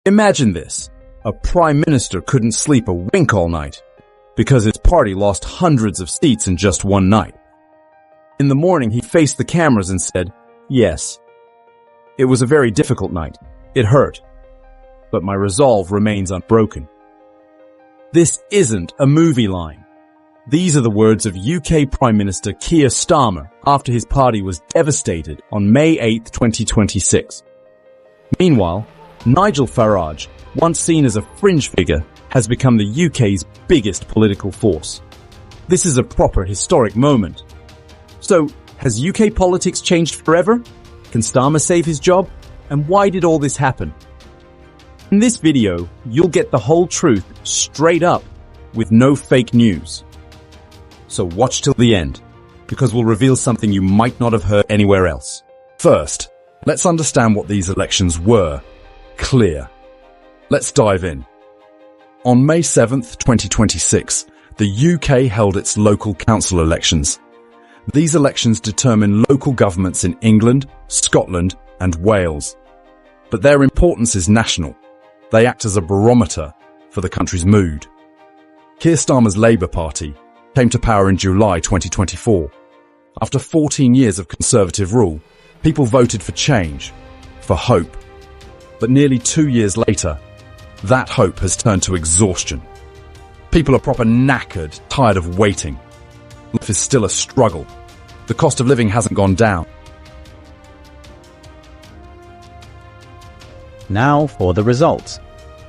Imagine this. A prime minister couldn't sleep a wink all night because his party lost hundreds of seats in just one night. In the morning, he faced the cameras and said, "Yes, it was a very difficult night. It hurt, but my resolve remains unbroken." This isn't a movie line. These are the words of UK Prime Minister Keir Starmer after his party was devastated on May 8, 2026. Meanwhile, Nigel Farage, once seen as a fringe figure, has become the UK's biggest political force. This is a proper historic moment. So, has UK politics changed forever? Can Starmer save his job? And why did all this happen? In this video, you'll get the whole truth straight up with no fake news. So watch till the end, because we'll reveal something you might not have heard anywhere else. First, let's understand what these elections were. Clear. Let's dive in. On May 7th, 2026, the UK held its local council elections. These elections determine local governments in England, Scotland, and Wales. But their importance is national. They act as a barometer for the country's mood. Keir Starmer's Labour Party came to power in July 2024. After 14 years of Conservative rule, people voted for change, for hope. But nearly 2 years later, that hope has turned to exhaustion. People are proper knackered, tired of waiting. Life is still a struggle. The cost of living hasn't gone down. Now for the results,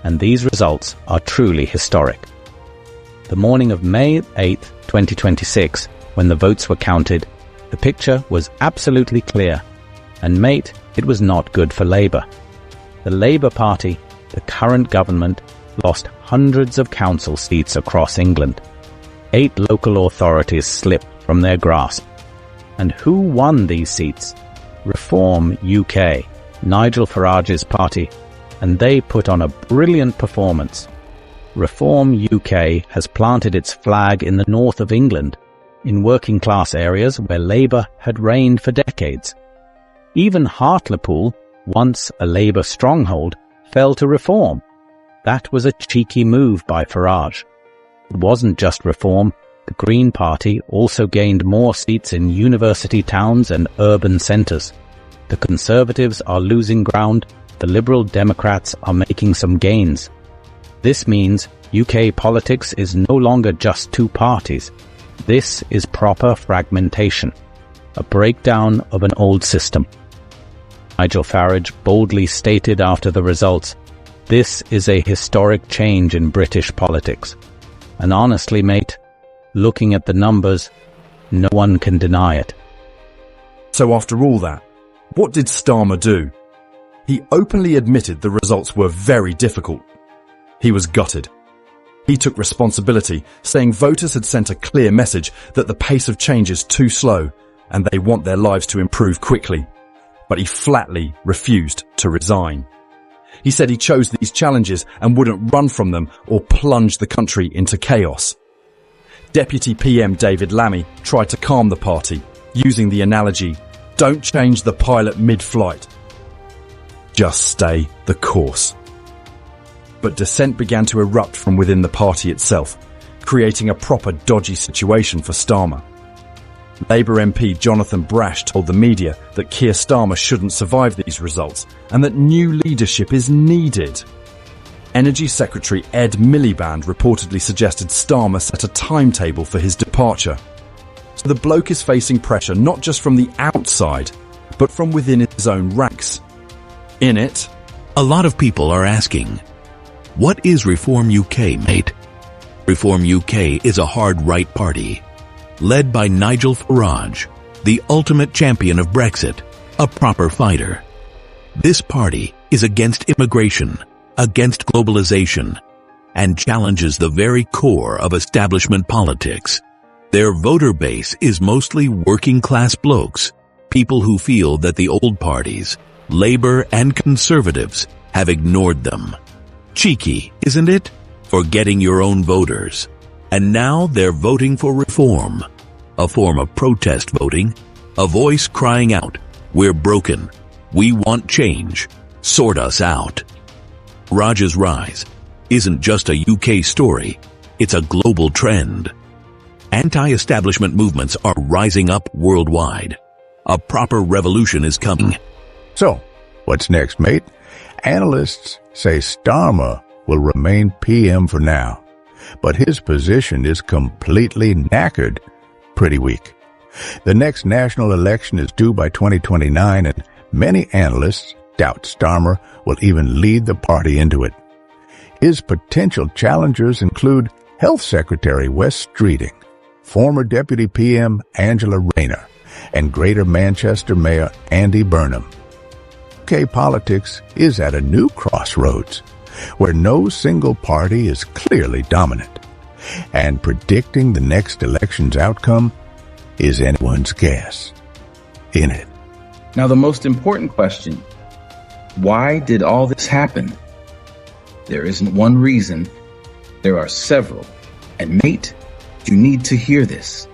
and these results are truly historic. The morning of May 8, 2026, when the votes were counted, the picture was absolutely clear, and mate, it was not good for Labour. The Labour Party, the current government, lost hundreds of council seats across England. 8 local authorities slipped from their grasp. And who won these seats? Reform UK, Nigel Farage's party, and they put on a brilliant performance. Reform UK has planted its flag in the north of England, in working class areas where Labour had reigned for decades. Even Hartlepool, once a Labour stronghold, fell to Reform. That was a cheeky move by Farage. It wasn't just Reform. The Green Party also gained more seats in university towns and urban centres. The Conservatives are losing ground. The Liberal Democrats are making some gains. This means UK politics is no longer just 2 parties. This is proper fragmentation, a breakdown of an old system. Nigel Farage boldly stated after the results, "This is a historic change in British politics." And honestly, mate, looking at the numbers, no one can deny it. So after all that, what did Starmer do? He openly admitted the results were very difficult. He was gutted. He took responsibility, saying voters had sent a clear message that the pace of change is too slow and they want their lives to improve quickly. But he flatly refused to resign. He said he chose these challenges and wouldn't run from them or plunge the country into chaos. Deputy PM David Blimey tried to calm the party, using the analogy, "Don't change the pilot mid-flight. Just stay the course." But dissent began to erupt from within the party itself, creating a proper dodgy situation for Starmer. Labour MP Jonathan Brash told the media that Keir Starmer shouldn't survive these results and that new leadership is needed. Energy Secretary Ed Miliband reportedly suggested Starmer set a timetable for his departure. So the bloke is facing pressure not just from the outside, but from within his own ranks. Innit? A lot of people are asking, what is Reform UK, mate? Reform UK is a hard right party, led by Nigel Farage, the ultimate champion of Brexit, a proper fighter. This party is against immigration, against globalization, and challenges the very core of establishment politics. Their voter base is mostly working-class blokes, people who feel that the old parties, Labour and Conservatives, have ignored them. Cheeky, isn't it? Forgetting your own voters. And now they're voting for reform, a form of protest voting, a voice crying out, "We're broken. We want change. Sort us out." Farage's rise isn't just a UK story, it's a global trend. Anti-establishment movements are rising up worldwide. A proper revolution is coming. So, what's next, mate? Analysts say Starmer will remain PM for now, but his position is completely knackered. Pretty weak. The next national election is due by 2029, and many analysts doubt Starmer will even lead the party into it. His potential challengers include Health Secretary Wes Streeting, former Deputy PM Angela Rayner, and Greater Manchester Mayor Andy Burnham. UK politics is at a new crossroads, where no single party is clearly dominant, and predicting the next election's outcome is anyone's guess, innit? Now, the most important question: why did all this happen? There isn't one reason. There are several. And mate, you need to hear this.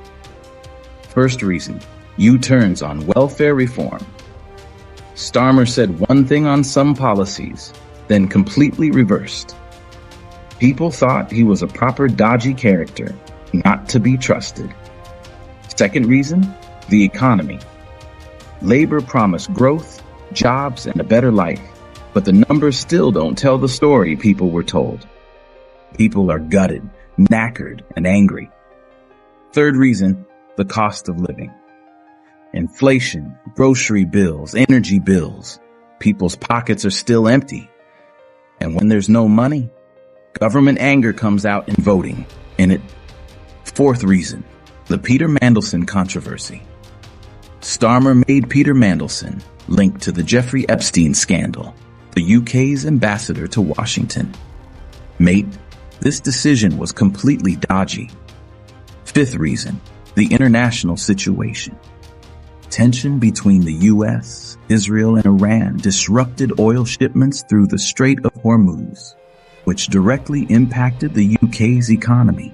First reason: U-turns on welfare reform. Starmer said one thing on some policies, then completely reversed. People thought he was a proper dodgy character, not to be trusted. Second reason: the economy. Labor promised growth, jobs, and a better life, but the numbers still don't tell the story people were told. People are gutted, knackered, and angry. Third reason: the cost of living. Inflation, grocery bills, energy bills. People's pockets are still empty. And when there's no money, government anger comes out in voting. And fourth reason: the Peter Mandelson controversy. Starmer made Peter Mandelson linked to the Jeffrey Epstein scandal, the UK's ambassador to Washington. Mate, this decision was completely dodgy. Fifth reason: the international situation. Tension between the US, Israel, and Iran disrupted oil shipments through the Strait of Hormuz, which directly impacted the UK's economy.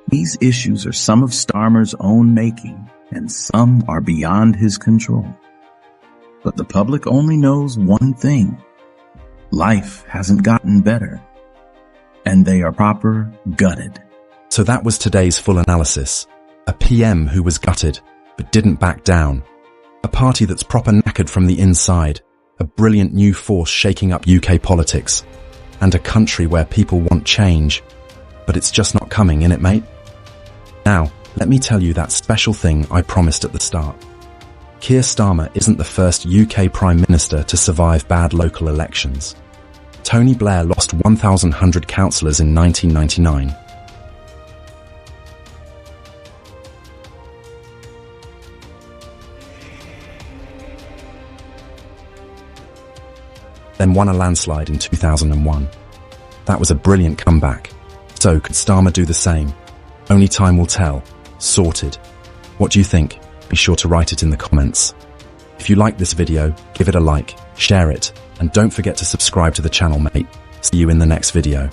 These issues are some of Starmer's own making, and some are beyond his control. But the public only knows one thing: life hasn't gotten better, and they are proper gutted. So that was today's full analysis. A PM who was gutted, but didn't back down. A party that's proper knackered from the inside. A brilliant new force shaking up UK politics. And a country where people want change. But it's just not coming, innit, mate? Now, let me tell you that special thing I promised at the start. Keir Starmer isn't the first UK Prime Minister to survive bad local elections. Tony Blair lost 1,100 councillors in 1999. Then won a landslide in 2001. That was a brilliant comeback. So could Starmer do the same? Only time will tell. Sorted. What do you think? Be sure to write it in the comments. If you like this video, give it a like, share it, and don't forget to subscribe to the channel, mate. See you in the next video.